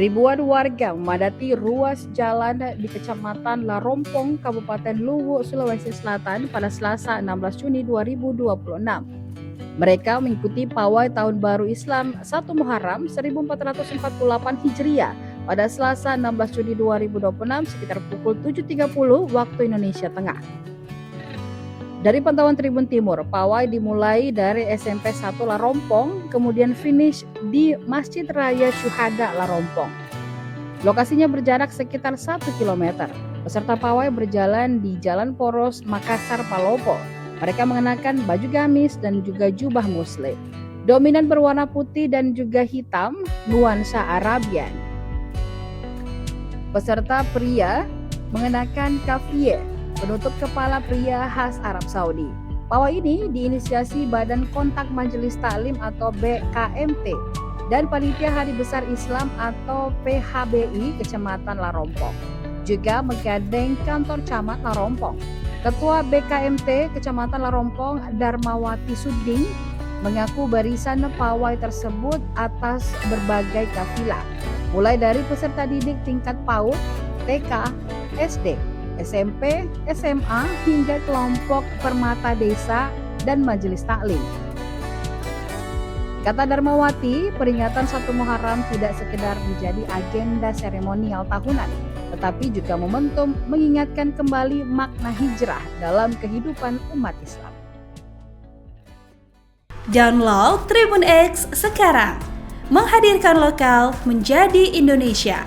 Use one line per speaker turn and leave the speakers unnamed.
Ribuan warga memadati ruas jalan di Kecamatan Larompong, Kabupaten Luwu, Sulawesi Selatan pada Selasa 16 Juni 2026. Mereka mengikuti pawai Tahun Baru Islam 1 Muharram 1448 Hijriah pada Selasa 16 Juni 2026 sekitar pukul 7.30 waktu Indonesia Tengah. Dari pantauan Tribun Timur, pawai dimulai dari SMP 1 Larompong, kemudian finish di Masjid Raya Syuhada Larompong. Lokasinya berjarak sekitar 1 km. Peserta pawai berjalan di Jalan Poros Makassar Palopo. Mereka mengenakan baju gamis dan juga jubah muslim. Dominan berwarna putih dan juga hitam, nuansa Arabian. Peserta pria mengenakan kafiyeh, penutup kepala pria khas Arab Saudi. Pawai ini diinisiasi Badan Kontak Majelis Taklim atau BKMT dan Panitia Hari Besar Islam atau PHBI Kecamatan Larompong. Juga menggandeng kantor camat Larompong. Ketua BKMT Kecamatan Larompong Darmawati Suding mengaku barisan pawai tersebut atas berbagai kafilah, mulai dari peserta didik tingkat PAUD, TK, SD, SMP, SMA, hingga kelompok permata desa dan majelis taklim. Kata Darmawati, peringatan 1 Muharram tidak sekedar menjadi agenda seremonial tahunan, tetapi juga momentum mengingatkan kembali makna hijrah dalam kehidupan umat Islam.
Download Tribun X sekarang, menghadirkan lokal menjadi Indonesia.